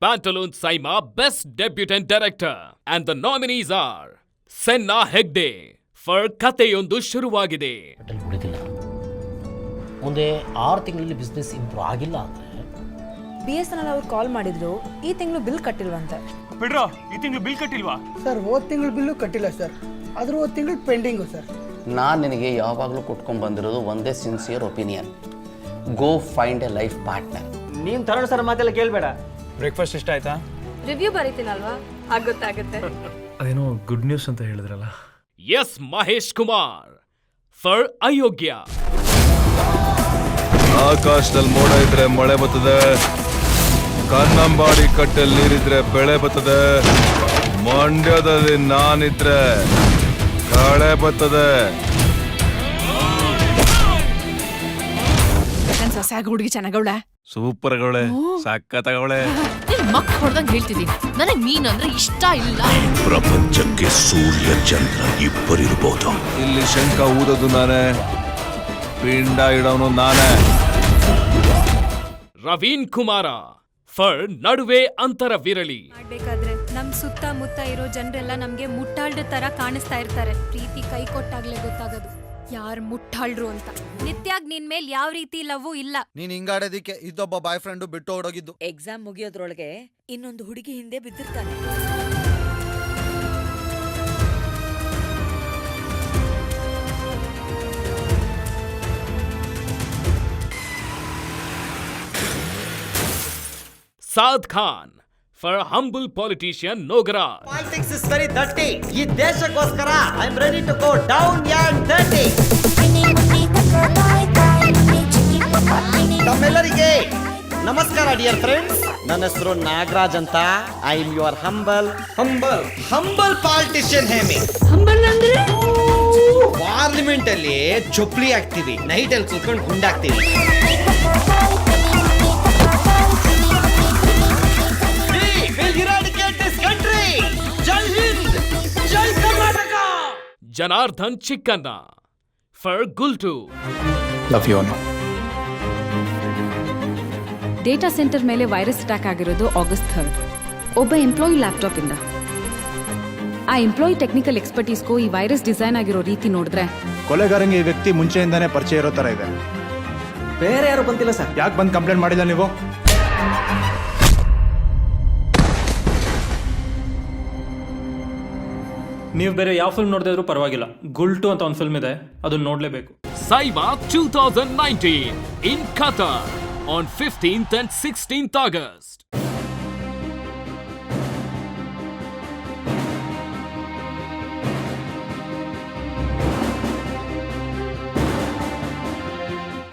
Pantaloons Saima Best Debutant Director and the nominees are Senna Hegde for ಕಥೆಯೊಂದು ಶುರುವಾಗಿದೆ. ಮುಂದೆ 6 ತಿಂಗಳಲ್ಲಿ business improve ಆಗಿಲ್ಲ ಅಂದ್ರೆ BSNL ಅವ್ರು ಕಾಲ್ ಮಾಡಿದ್ರು, ಈ ತಿಂಗಳು ಬಿಲ್ ಕಟ್ಟಿಲ್ವಂತೆ. ಬಿಡ್ರೋ, ಈ ತಿಂಗಳು ಬಿಲ್ ಕಟ್ಟಿಲ್ವಾ? ಸರ್ ಹೋದ ತಿಂಗಳು ಬಿಲ್ಲು ಕಟ್ಟಿಲ್ಲ ಸರ್, ಆದ್ರೂ ಹೋದ ತಿಂಗಳು ಪೆಂಡಿಂಗು ಸರ್. ನಾನು ನಿನಗೆ ಯಾವಾಗಲೂ ಕೊಟ್ಕೊಂಡು ಬಂದಿರೋದು ಒಂದೇ sincere opinion, go find A life partner. ನೀನು ತರುಣ್ ಸರ್ ಮಾತೆಲ್ಲ ಕೇಳಬೇಡ. ಬ್ರೇಕ್ಫಾಸ್ಟ್ ಇಷ್ಟ ಆಯ್ತಾ? ರಿವ್ಯೂ ಬರೀತೀನಲ್ವಾ, ಆಗುತ್ತೆ. ಅದೇನೋ ಗುಡ್ ನ್ಯೂಸ್ ಅಂತ ಹೇಳಿದ್ರಲ್ಲ. ಎಸ್ ಮಹೇಶ್ ಕುಮಾರ್ ಫಾರ್ ಅಯೋಗ್ಯ. ಆಕಾಶದಲ್ಲಿ ಮೋಡ ಇದ್ರೆ ಮಳೆ ಬರ್ತದೆ, ಕನ್ನಂಬಾಡಿ ಕಟ್ಟೆಲ್ಲಿ ನೀರಿದ್ರೆ ಬೆಳೆ ಬರ್ತದೆ, ಮಂಡ್ಯದಲ್ಲಿ ನಾನಿದ್ರೆ ಕಳೆ ಬರ್ತದೆ. ಸೊಸೆಯಾಗ ಹುಡುಗಿ ಚೆನ್ನಾಗವಳೆ, ಸೂಪರ್ ಆಗವಳೆ, ಸಕ್ಕತ್ತಾಗವಳೆ. ಮಕ್ ಹೊಡೆದಂಗ್ ಹೇಳ್ತಿದ್ದೀನಿ, ನನಗ್ ನೀನಂದ್ರೆ ಇಷ್ಟ ಇಲ್ಲ. ಪ್ರಪಂಚಕ್ಕೆ ಸೂರ್ಯ ಚಂದ್ರ ಇಬ್ಬರಿರ್ಬೋದು. ಇಲ್ಲಿ ಶಂಕ ಊದೋದು ನಾನೇ, ಪಿಂಡ ಇಡೋನು ನಾನೇ. ರವೀನ್ ಕುಮಾರ ಫಾರ್ ನಡುವೆ ಅಂತರವಿರಲಿ. ಮಾಡ್ಬೇಕಾದ್ರೆ ನಮ್ ಸುತ್ತಮುತ್ತ ಇರೋ ಜನರೆಲ್ಲ ನಮ್ಗೆ ಮುಟ್ಟಾಳ್ರ ತರ ಕಾಣಿಸ್ತಾ ಇರ್ತಾರೆ. ಪ್ರೀತಿ ಕೈ ಕೊಟ್ಟಾಗ್ಲೇ ಗೊತ್ತಾಗೋದು ಯಾರ್ ಮುಟ್ಟಾಳ್ರು ಅಂತ. ನಿತ್ಯಾಗ್ ನಿನ್ ಮೇಲ್ ಯಾವ ರೀತಿ ಲವ್ ಇಲ್ಲ. ನೀನ್ ಹಿಂಗಾಡೋದಿಕ್ಕೆ ಇದ್ದೊಬ್ಬ ಬಾಯ್ ಫ್ರೆಂಡ್ ಬಿಟ್ಟು ಓಡೋಗಿದ್ದು. ಎಕ್ಸಾಮ್ ಮುಗಿಯೋದ್ರೊಳಗೆ ಇನ್ನೊಂದು ಹುಡುಗಿ ಹಿಂದೆ ಬಿದ್ದಿರ್ತಾನೆ. Saad Khan for humble politician Nagaraj. Politics is very dirty. ಈ ದೇಶಕ್ಕೋಸ್ಕರ I am ready to go down and dirty. ತಮ್ಮೆಲ್ಲರಿಗೆ ನಮಸ್ಕಾರ ಡಿಯರ್ ಫ್ರೆಂಡ್ಸ್. ನನ್ನ ಹೆಸರು ನಾಗರಾಜ್ ಅಂತ. I am your humble politician. ಹೇಮಿ ಪಾರ್ಲಿಮೆಂಟ್ ಅಲ್ಲಿ ಚೊಪ್ಲಿ ಆಗ್ತೀವಿ, ನೈಟ್ ಅಲ್ಲಿ ಕುತ್ಕೊಂಡು ಗುಂಡಾಗ್ತೀವಿ. Janardhan Chikkanna for Gultoo. Love you ಅನ್ನು. ಡೇಟಾ ಸೆಂಟರ್ ಮೇಲೆ ವೈರಸ್ ಅಟ್ಯಾಕ್ ಆಗಿರೋದು August 3rd. ಒಬ್ಬ ಎಂಪ್ಲಾಯಿ ಲ್ಯಾಪ್ಟಾಪ್ ಇಂದ. ಆ ಎಂಪ್ಲಾಯಿ ಟೆಕ್ನಿಕಲ್ ಎಕ್ಸ್ಪರ್ಟೀಸ್ಗೂ ಈ ವೈರಸ್ ಡಿಸೈನ್ ಆಗಿರೋ ರೀತಿ ನೋಡಿದ್ರೆ ಕೊಲೆಗಾರಂಗೆ ಈ ವ್ಯಕ್ತಿ ಮುಂಚೆಯಿಂದಾನೇ ಪರಿಚಯ ಇರೋ ತರ ಇದೆ. ಬೇರೆ ಯಾರು ಬಂದಿಲ್ಲ ಸರ್. ಯಾಕೆ ಬಂದು ಕಂಪ್ಲೇಂಟ್ ಮಾಡಿಲ್ಲ ನೀವು? ನೀವು ಬೇರೆ ಯಾವ ಫಿಲ್ಮ್ ನೋಡದೇ ಇದ್ರೂ ಪರವಾಗಿಲ್ಲ, ಗುಲ್ಟು ಅಂತ ಒಂದು ಫಿಲ್ಮ್ ಇದೆ, ಅದನ್ನ ನೋಡ್ಲೇಬೇಕು. Saima 2019 in Qatar on 15th and 16th August.